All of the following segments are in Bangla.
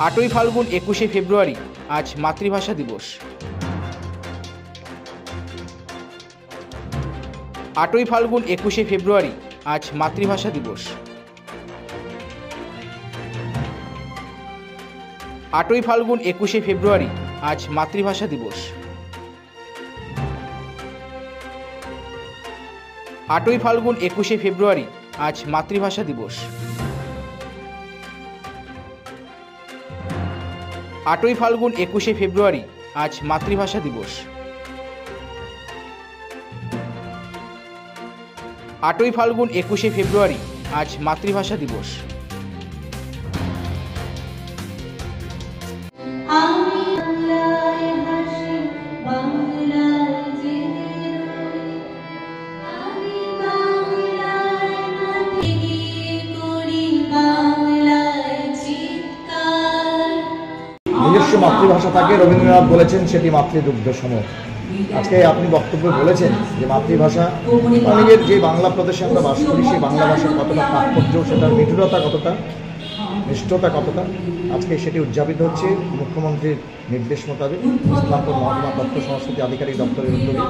8ই ফাল্গুন 21শে ফেব্রুয়ারি আজ মাতৃভাষা দিবস। 8ই ফাল্গুন 21শে ফেব্রুয়ারি আজ মাতৃভাষা দিবস। 8ই ফাল্গুন 21শে ফেব্রুয়ারি আজ মাতৃভাষা দিবস। 8ই ফাল্গুন 21শে ফেব্রুয়ারি আজ মাতৃভাষা দিবস। 8ই ফাল্গুন 21শে ফেব্রুয়ারি আজ মাতৃভাষা দিবস। 8ই ফাল্গুন 21শে ফেব্রুয়ারি আজ মাতৃভাষা দিবস। নিজস্ব মাতৃভাষা থাকে, রবীন্দ্রনাথ বলেছেন সেটি মাতৃদুগ্ধ সম। আজকে আপনি বক্তব্যে বলেছেন যে মাতৃভাষা নিজের যে বাংলা প্রদেশে আমরা বাস করি সেই বাংলা ভাষার কতটা তাৎপর্য, সেটার নিঠুরতা কতটা, নিষ্ঠতা কতটা, আজকে সেটি উদযাপিত হচ্ছে মুখ্যমন্ত্রীর নির্দেশ মোতাবেক ইসলামপুর মহকুমা তথ্য সংস্কৃতি আধিকারিক দপ্তরের উদ্যোগে।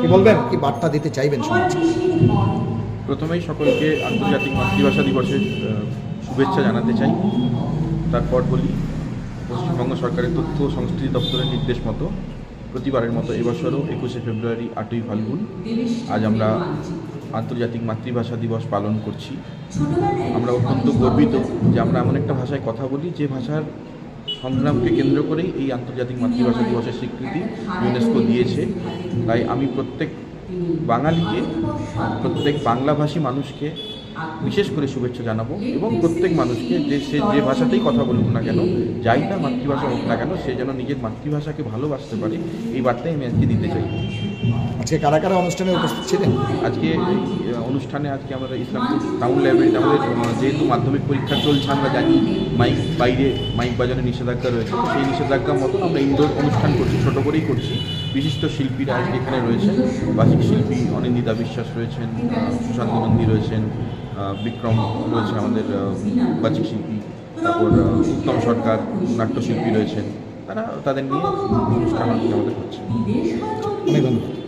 কি বলবেন, কি বার্তা দিতে চাইবেন সমাজকে? প্রথমেই সকলকে আন্তর্জাতিক মাতৃভাষা দিবসের শুভেচ্ছা জানাতে চাই। তারপর বলি, পশ্চিমবঙ্গ সরকারের তথ্য ও সংস্কৃতি দপ্তরের নির্দেশ মতো প্রতিবারের মতো এবছরও 21শে ফেব্রুয়ারি 8ই ফাল্গুন আজ আমরা আন্তর্জাতিক মাতৃভাষা দিবস পালন করছি। আমরা অত্যন্ত গর্বিত যে আমরা এমন একটা ভাষায় কথা বলি যে ভাষার সংগ্রামকে কেন্দ্র করেই এই আন্তর্জাতিক মাতৃভাষা দিবসের স্বীকৃতি ইউনেস্কো দিয়েছে। তাই আমি প্রত্যেক বাঙালিকে, প্রত্যেক বাংলাভাষী মানুষকে বিশেষ করে শুভেচ্ছা জানাবো এবং প্রত্যেক মানুষকে যে সে যে ভাষাতেই কথা বলুক না কেন, যাই তার মাতৃভাষা হোক না কেন, সে যেন নিজের মাতৃভাষাকে ভালোবাসতে পারে, এই বার্তাই আমি আজকে দিতে চাই। আজকে কারা কারা অনুষ্ঠানে উপস্থিত ছিলেন? আজকে এই অনুষ্ঠানে আমরা ইসলামপুর টাউন লাইব্রেরিতে আমাদের যেহেতু মাধ্যমিক পরীক্ষা চলছে, আমরা জানি বাইরে মাইক বাজানোর নিষেধাজ্ঞা রয়েছে, তো সেই নিষেধাজ্ঞার মতন আমরা ইনডোর অনুষ্ঠান করছি, ছোট করেই করছি। বিশিষ্ট শিল্পীরা আজকে এখানে রয়েছেন, বাচিক শিল্পী অনিন্দিতা বিশ্বাস রয়েছেন, সুশান্ত নন্দী রয়েছেন, বিক্রম রয়েছে আমাদের বাচিক শিল্পী, তারপর উত্তম সরকার নাট্যশিল্পী রয়েছেন। তারা তাদের নিয়ে অনুষ্ঠান আমাদের হচ্ছে। অনেক ধন্যবাদ।